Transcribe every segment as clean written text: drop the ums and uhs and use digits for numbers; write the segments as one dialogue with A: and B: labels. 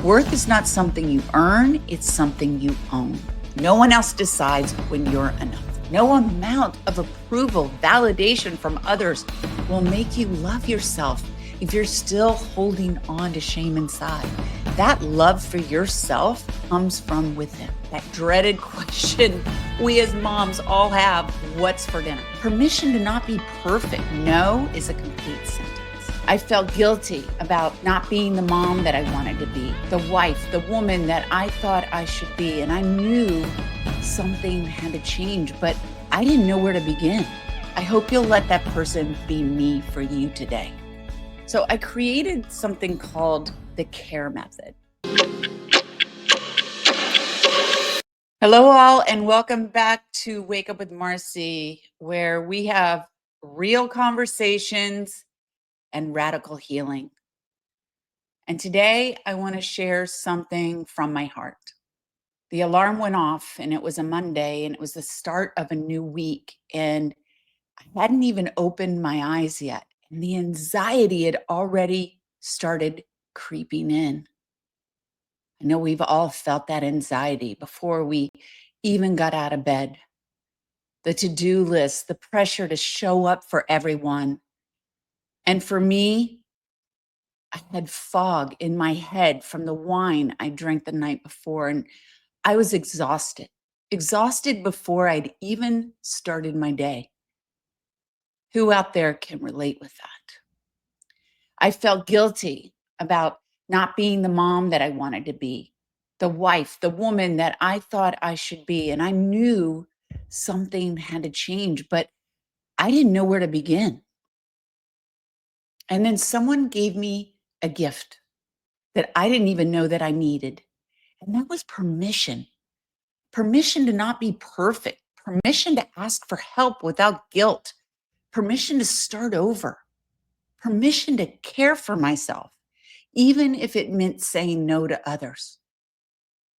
A: Worth is not something you earn, it's something you own. No one else decides when you're enough. No amount of approval, validation from others will make you love yourself if you're still holding on to shame inside. That love for yourself comes from within. That dreaded question we as moms all have, what's for dinner? Permission to not be perfect. No is a complete sentence. I felt guilty about not being the mom that I wanted to be, the wife, the woman that I thought I should be. And I knew something had to change, but I didn't know where to begin. I hope you'll let that person be me for you today. So I created something called the CARE method. Hello all, and welcome back to Wake Up with Marci, where we have real conversations and radical healing. And today I want to share something from my heart. The alarm went off and it was a Monday and it was the start of a new week. And I hadn't even opened my eyes yet. And the anxiety had already started creeping in. I know we've all felt that anxiety before we even got out of bed. The to-do list, the pressure to show up for everyone. And for me, I had fog in my head from the wine I drank the night before, and I was exhausted before I'd even started my day. Who out there can relate with that? I felt guilty about not being the mom that I wanted to be, the wife, the woman that I thought I should be, and I knew something had to change, but I didn't know where to begin. And then someone gave me a gift that I didn't even know that I needed. And that was permission. Permission to not be perfect. Permission to ask for help without guilt. Permission to start over. Permission to care for myself, even if it meant saying no to others.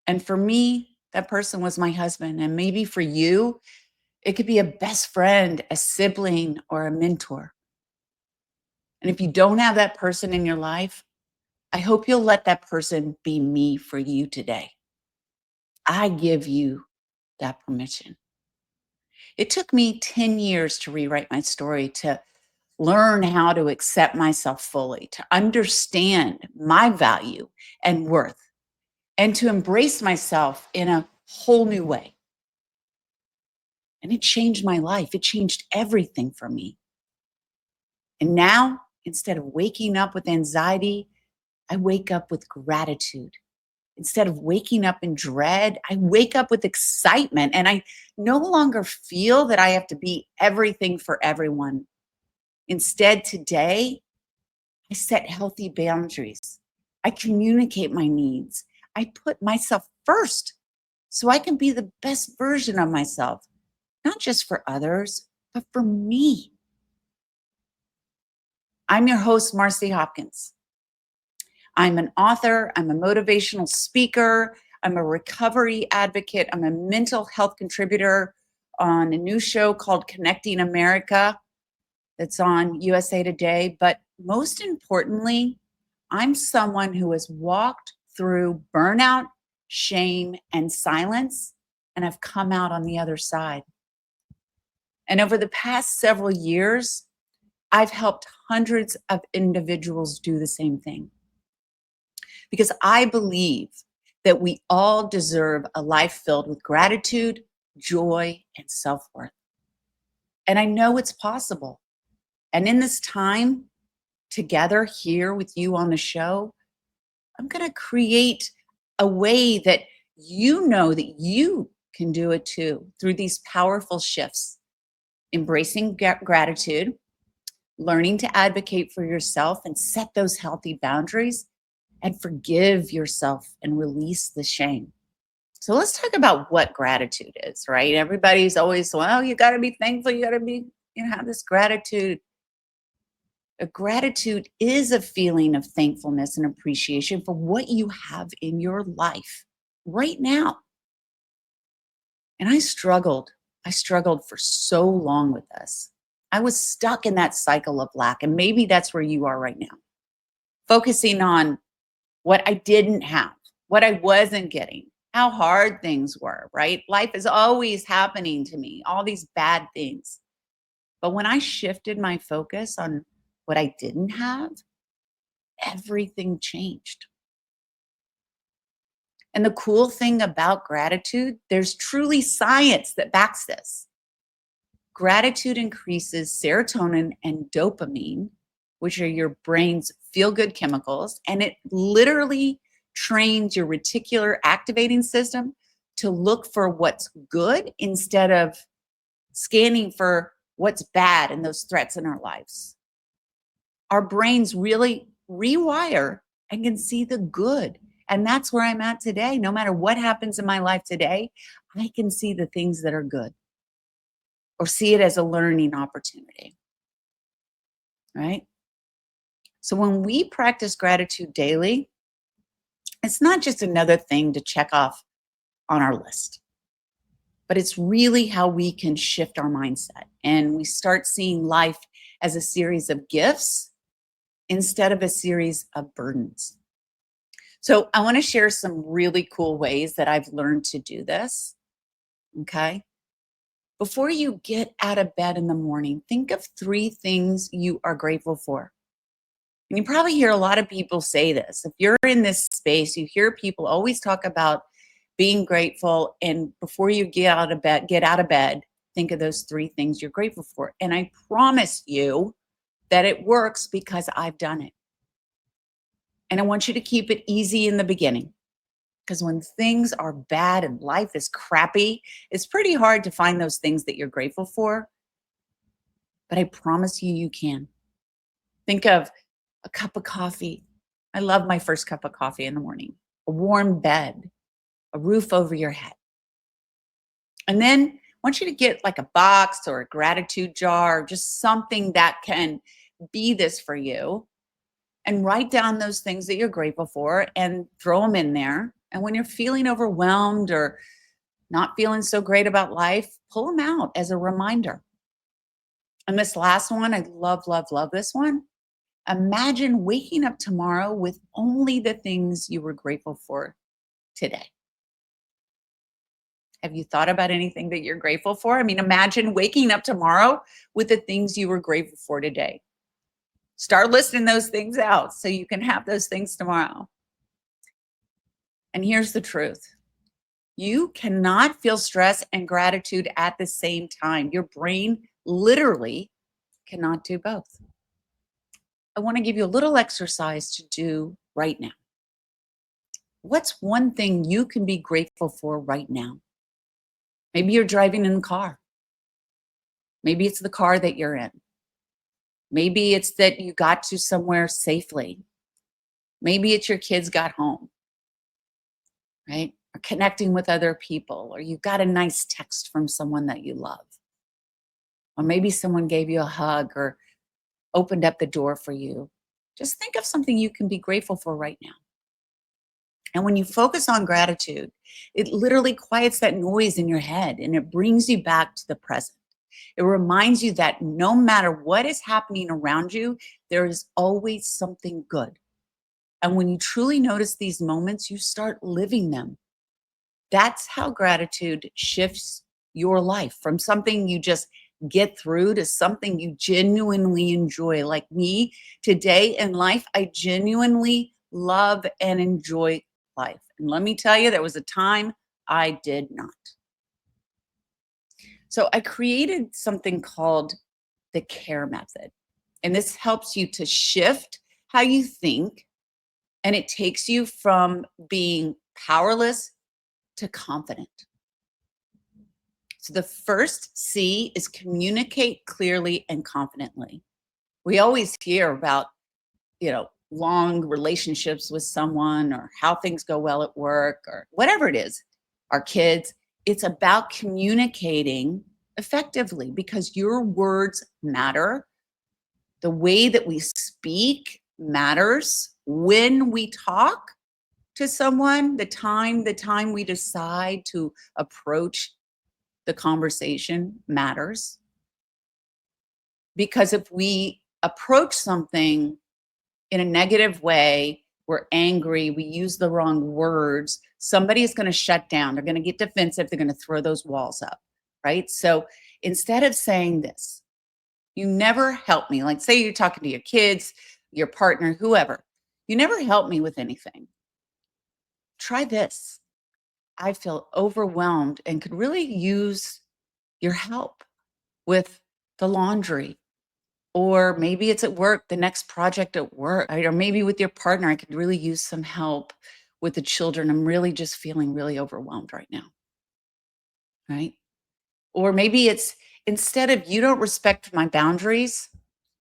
A: And for me, that person was my husband. And maybe for you, it could be a best friend, a sibling, or a mentor. And if you don't have that person in your life, I hope you'll let that person be me for you today. I give you that permission. It took me 10 years to rewrite my story, to learn how to accept myself fully, to understand my value and worth, and to embrace myself in a whole new way. And it changed my life. It changed everything for me. And now, instead of waking up with anxiety, I wake up with gratitude. Instead of waking up in dread, I wake up with excitement, and I no longer feel that I have to be everything for everyone. Instead, today, I set healthy boundaries. I communicate my needs. I put myself first so I can be the best version of myself, not just for others, but for me. I'm your host, Marci Hopkins. I'm an author, I'm a motivational speaker, I'm a recovery advocate, I'm a mental health contributor on a new show called Connecting America that's on USA Today. But most importantly, I'm someone who has walked through burnout, shame, and silence, and I've come out on the other side. And over the past several years, I've helped hundreds of individuals do the same thing. Because I believe that we all deserve a life filled with gratitude, joy, and self-worth. And I know it's possible. And in this time together here with you on the show, I'm going to create a way that you know that you can do it too through these powerful shifts. Embracing gratitude, learning to advocate for yourself and set those healthy boundaries, and forgive yourself and release the shame. So let's talk about what gratitude is, right? Everybody's always, well, you got to be thankful. You got to be, have this gratitude. A gratitude is a feeling of thankfulness and appreciation for what you have in your life right now. And I struggled for so long with this. I was stuck in that cycle of lack. And maybe that's where you are right now. Focusing on what I didn't have what I wasn't getting, how hard things were, right? Life is always happening to me, all these bad things. But when I shifted my focus on what I didn't have, everything changed. And the cool thing about gratitude, there's truly science that backs this. Gratitude increases serotonin and dopamine, which are your brain's feel good chemicals, and it literally trains your reticular activating system to look for what's good instead of scanning for what's bad and those threats in our lives. Our brains really rewire and can see the good. And that's where I'm at today. No matter what happens in my life today, I can see the things that are good or see it as a learning opportunity, right? So when we practice gratitude daily, it's not just another thing to check off on our list, but it's really how we can shift our mindset and we start seeing life as a series of gifts instead of a series of burdens. So I want to share some really cool ways that I've learned to do this. Okay. Before you get out of bed in the morning, think of 3 things you are grateful for. And you probably hear a lot of people say this. If you're in this space, you hear people always talk about being grateful. And before you get out of bed, think of those 3 things you're grateful for. And I promise you that it works because I've done it. And I want you to keep it easy in the beginning. Because when things are bad and life is crappy, it's pretty hard to find those things that you're grateful for. But I promise you, you can. Think of a cup of coffee. I love my first cup of coffee in the morning, a warm bed, a roof over your head. And then I want you to get like a box or a gratitude jar, just something that can be this for you, and write down those things that you're grateful for and throw them in there. And when you're feeling overwhelmed or not feeling so great about life, pull them out as a reminder. And this last one, I love, love, love this one. Imagine waking up tomorrow with only the things you were grateful for today. Have you thought about anything that you're grateful for? I mean, imagine waking up tomorrow with the things you were grateful for today. Start listing those things out so you can have those things tomorrow. And here's the truth. You cannot feel stress and gratitude at the same time. Your brain literally cannot do both. I want to give you a little exercise to do right now. What's one thing you can be grateful for right now? Maybe you're driving in the car. Maybe it's the car that you're in. Maybe it's that you got to somewhere safely. Maybe it's your kids got home, right? Or connecting with other people, or you got a nice text from someone that you love. Or maybe someone gave you a hug or opened up the door for you. Just think of something you can be grateful for right now. And when you focus on gratitude, it literally quiets that noise in your head and it brings you back to the present. It reminds you that no matter what is happening around you, there is always something good. And when you truly notice these moments, you start living them. That's how gratitude shifts your life from something you just get through to something you genuinely enjoy. Like me today in life, I genuinely love and enjoy life. And let me tell you, there was a time I did not. So I created something called the CARE method. And this helps you to shift how you think. And it takes you from being powerless to confident. So the first C is communicate clearly and confidently. We always hear about, long relationships with someone or how things go well at work or whatever it is, our kids. It's about communicating effectively because your words matter. The way that we speak matters. When we talk to someone, the time we decide to approach the conversation matters. Because if we approach something in a negative way, we're angry, we use the wrong words, somebody is going to shut down. They're going to get defensive. They're going to throw those walls up, right? So instead of saying this, you never help me, like say you're talking to your kids, your partner, whoever, you never help me with anything. Try this. I feel overwhelmed and could really use your help with the laundry. Or maybe it's at work, the next project at work, right? Or maybe with your partner, I could really use some help with the children. I'm really just feeling really overwhelmed right now, right? Or maybe it's instead of you don't respect my boundaries,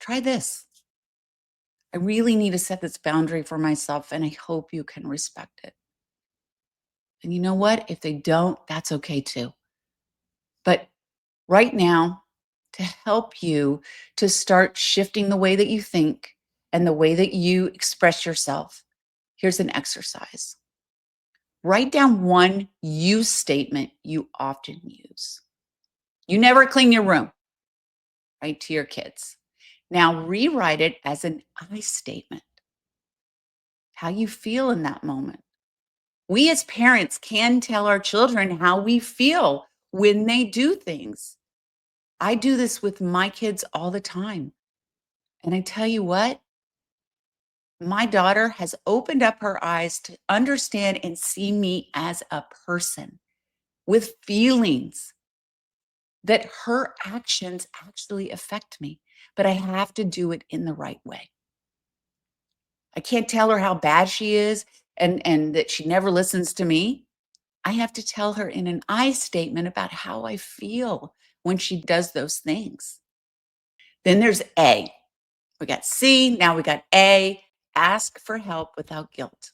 A: try this. I really need to set this boundary for myself, and I hope you can respect it. And you know what? If they don't, that's okay too. But right now, to help you to start shifting the way that you think and the way that you express yourself, here's an exercise. Write down one you statement you often use. You never clean your room, right? To your kids. Now rewrite it as an I statement, how you feel in that moment. We as parents can tell our children how we feel when they do things. I do this with my kids all the time. And I tell you what, my daughter has opened up her eyes to understand and see me as a person with feelings that her actions actually affect me, but I have to do it in the right way. I can't tell her how bad she is and that she never listens to me. I have to tell her in an I statement about how I feel when she does those things. Then there's A. We got C, now we got A. Ask for help without guilt.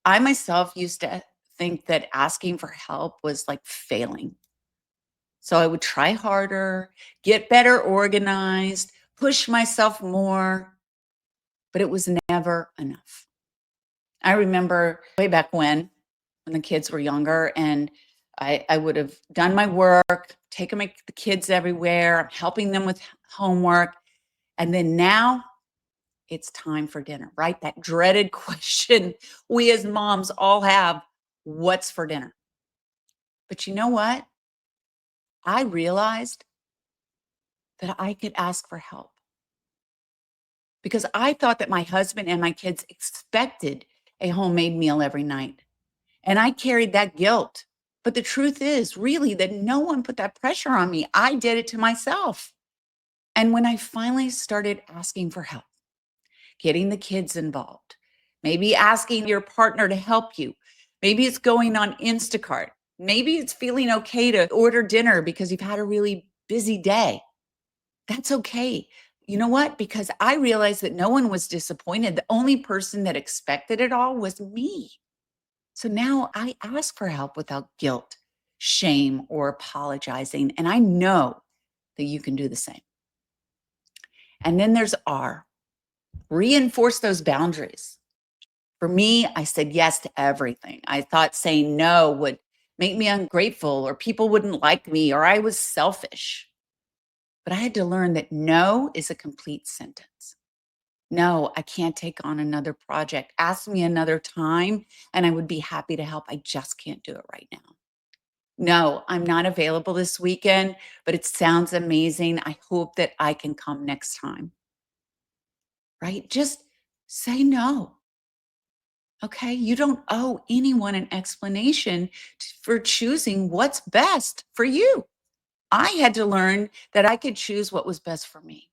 A: I myself used to think that asking for help was like failing. So I would try harder, get better organized, push myself more, but it was never enough. I remember way back when the kids were younger, and I would have done my work, taken the kids everywhere, I'm helping them with homework. And then now it's time for dinner, right? That dreaded question we as moms all have, what's for dinner? But you know what? I realized that I could ask for help because I thought that my husband and my kids expected a homemade meal every night. And I carried that guilt. But the truth is, really, that no one put that pressure on me. I did it to myself. And when I finally started asking for help, getting the kids involved, maybe asking your partner to help you, maybe it's going on Instacart, maybe it's feeling okay to order dinner because you've had a really busy day. That's okay. You know what? Because I realized that no one was disappointed. The only person that expected it all was me. So now I ask for help without guilt, shame, or apologizing. And I know that you can do the same. And then there's R, reinforce those boundaries. For me, I said yes to everything. I thought saying no would make me ungrateful or people wouldn't like me or I was selfish. But I had to learn that no is a complete sentence. No, I can't take on another project. Ask me another time and I would be happy to help. I just can't do it right now. No, I'm not available this weekend, but it sounds amazing. I hope that I can come next time, right? Just say no. Okay. You don't owe anyone an explanation for choosing what's best for you. I had to learn that I could choose what was best for me.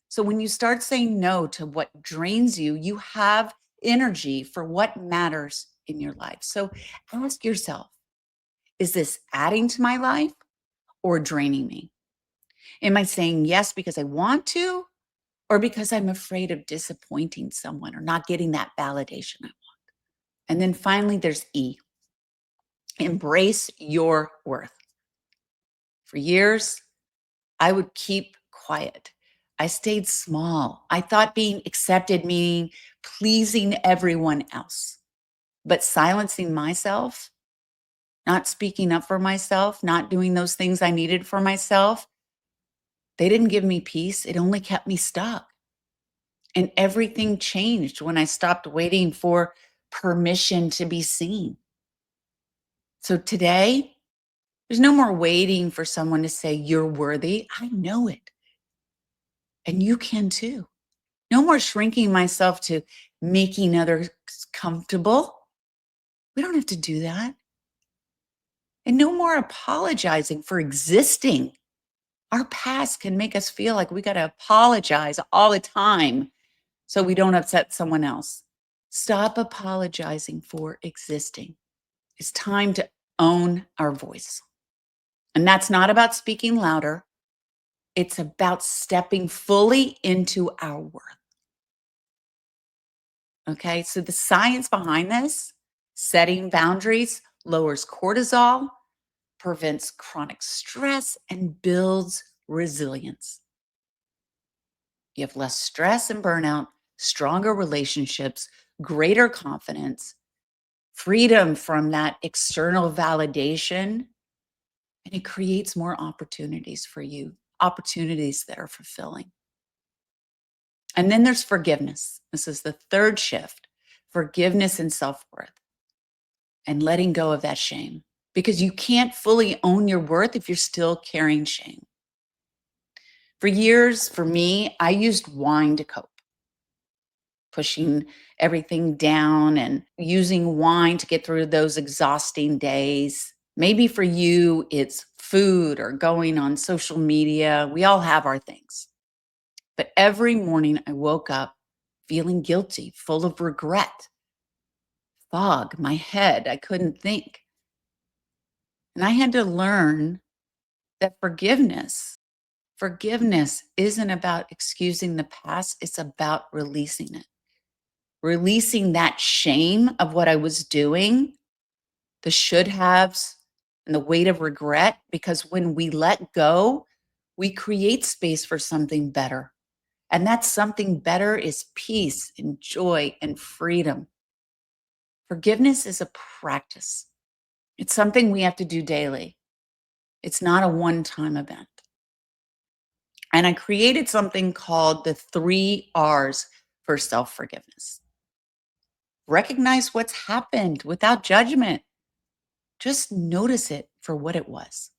A: So when you start saying no to what drains you, you have energy for what matters in your life. So ask yourself, is this adding to my life or draining me? Am I saying yes because I want to or because I'm afraid of disappointing someone or not getting that validation I want? And then finally, there's E, embrace your worth. For years, I would keep quiet. I stayed small. I thought being accepted meaning pleasing everyone else, but silencing myself, not speaking up for myself, not doing those things I needed for myself, they didn't give me peace. It only kept me stuck. And everything changed when I stopped waiting for permission to be seen. So today, there's no more waiting for someone to say, "You're worthy." I know it. And you can too. No more shrinking myself to making others comfortable. We don't have to do that. And no more apologizing for existing. Our past can make us feel like we got to apologize all the time so we don't upset someone else. Stop apologizing for existing. It's time to own our voice. And that's not about speaking louder, it's about stepping fully into our worth. Okay, so the science behind this, setting boundaries lowers cortisol, prevents chronic stress, and builds resilience. You have less stress and burnout, stronger relationships, greater confidence, freedom from that external validation, and it creates more opportunities for you, opportunities that are fulfilling. And then there's forgiveness. This is the third shift, forgiveness and self worth, and letting go of that shame because you can't fully own your worth if you're still carrying shame. For years, for me, I used wine to cope, pushing everything down and using wine to get through those exhausting days. Maybe for you, it's food or going on social media. We all have our things. But every morning I woke up feeling guilty, full of regret, fog, my head, I couldn't think. And I had to learn that forgiveness isn't about excusing the past, it's about releasing it. Releasing that shame of what I was doing, the should haves, and the weight of regret. Because when we let go, we create space for something better. And that something better is peace and joy and freedom. Forgiveness is a practice, it's something we have to do daily. It's not a one time event. And I created something called the 3 R's for self forgiveness. Recognize what's happened without judgment. Just notice it for what it was.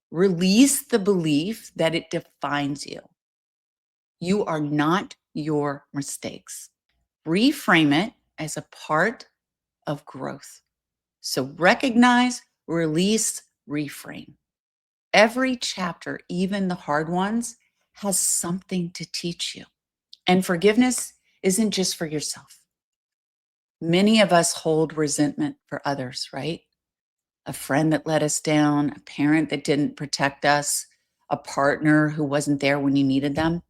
A: Release the belief that it defines you. You are not your mistakes. Reframe it as a part of growth. So recognize, release, reframe. Every chapter, even the hard ones, has something to teach you. And forgiveness isn't just for yourself. Many of us hold resentment for others, right? A friend that let us down, a parent that didn't protect us, a partner who wasn't there when you needed them.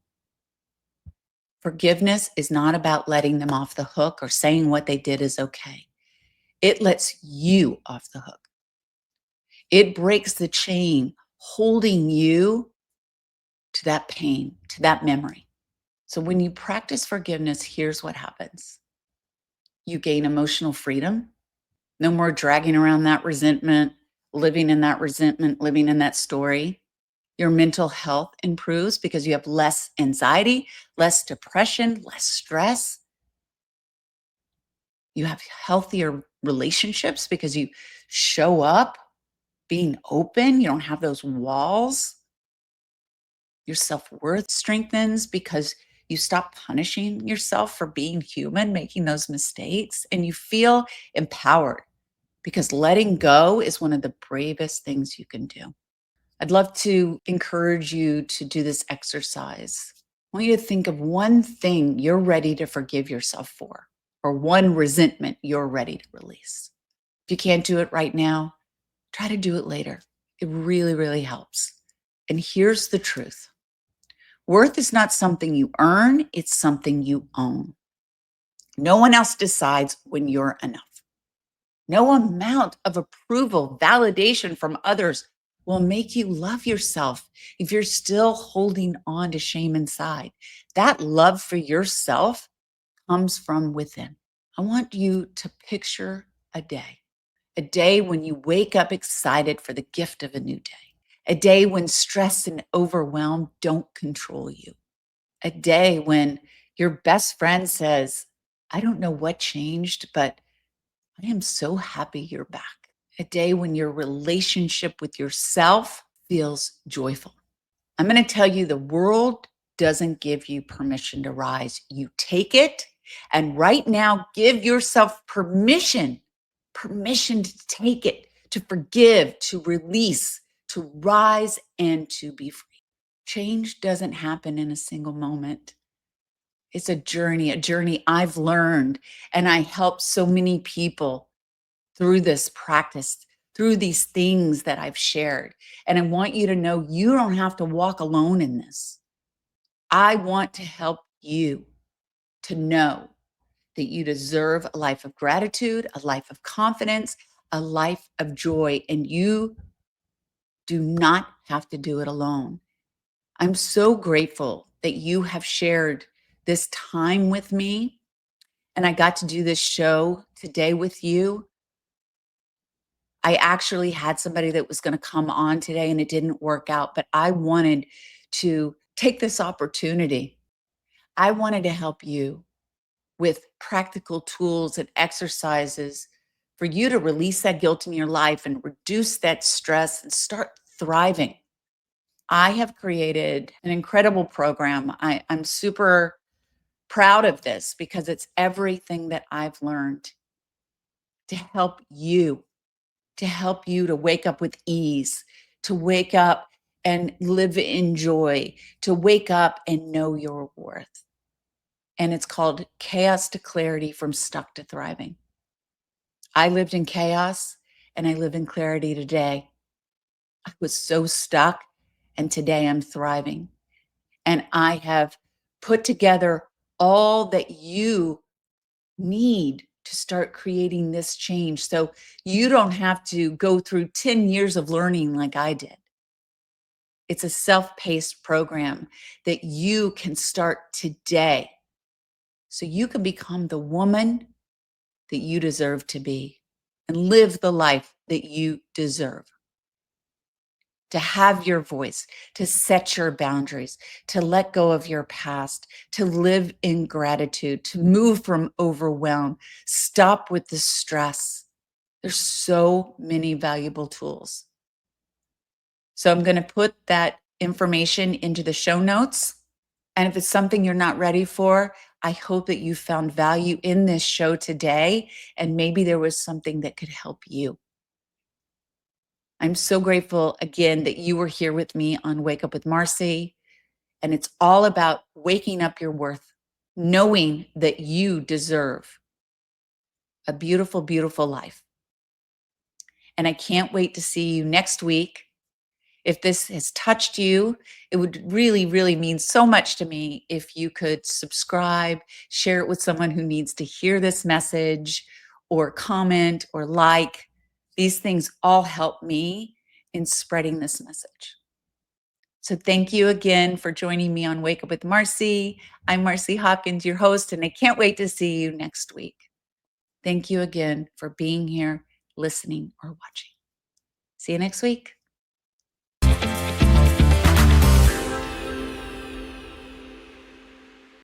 A: Forgiveness is not about letting them off the hook or saying what they did is okay. It lets you off the hook. It breaks the chain holding you to that pain, to that memory. So when you practice forgiveness, here's what happens. You gain emotional freedom. No more dragging around that resentment, living in that resentment, living in that story. Your mental health improves because you have less anxiety, less depression, less stress. You have healthier relationships because you show up being open. You don't have those walls. Your self worth strengthens because you stop punishing yourself for being human, making those mistakes, and you feel empowered because letting go is one of the bravest things you can do. I'd love to encourage you to do this exercise. I want you to think of one thing you're ready to forgive yourself for, or one resentment you're ready to release. If you can't do it right now, try to do it later. It really, really helps. And here's the truth. Worth is not something you earn, it's something you own. No one else decides when you're enough. No amount of approval, validation from others will make you love yourself if you're still holding on to shame inside. That love for yourself comes from within. I want you to picture a day when you wake up excited for the gift of a new day, a day when stress and overwhelm don't control you, a day when Your best friend says, I don't know what changed, but I am so happy you're back. A day when your relationship with yourself feels joyful. I'm going to tell you the world doesn't give you permission to rise. You take it. And right now, give yourself permission to take it, to forgive, to release, to rise, and to be free. Change doesn't happen in a single moment. It's a journey I've learned. And I help so many people through this practice, through these things that I've shared. And I want you to know you don't have to walk alone in this. I want to help you to know that you deserve a life of gratitude, a life of confidence, a life of joy, and you do not have to do it alone. I'm so grateful that you have shared this time with me, and I got to do this show today with you. I actually had somebody that was going to come on today and it didn't work out, but I wanted to take this opportunity. I wanted to help you with practical tools and exercises for you to release that guilt in your life and reduce that stress and start thriving. I have created an incredible program. I'm super proud of this because it's everything that I've learned to help you, to wake up with ease, to wake up and live in joy, to wake up and know your worth. And it's called Chaos to Clarity, from Stuck to Thriving. I lived in chaos and I live in clarity today. I was so stuck, and today I'm thriving. And I have put together all that you need to start creating this change. So you don't have to go through 10 years of learning like I did. It's a self-paced program that you can start today so you can become the woman that you deserve to be and live the life that you deserve. To have your voice, to set your boundaries, to let go of your past, to live in gratitude, to move from overwhelm, stop with the stress. There's so many valuable tools. So I'm going to put that information into the show notes. And if it's something you're not ready for, I hope that you found value in this show today, and maybe there was something that could help you. I'm so grateful again that you were here with me on Wake Up with Marci. And it's all about waking up your worth, knowing that you deserve a beautiful, beautiful life. And I can't wait to see you next week. If this has touched you, it would really, really mean so much to me if you could subscribe, share it with someone who needs to hear this message, or comment or like. These things all help me in spreading this message. So thank you again for joining me on Wake Up with Marci. I'm Marci Hopkins, your host, and I can't wait to see you next week. Thank you again for being here, listening, or watching. See you next week.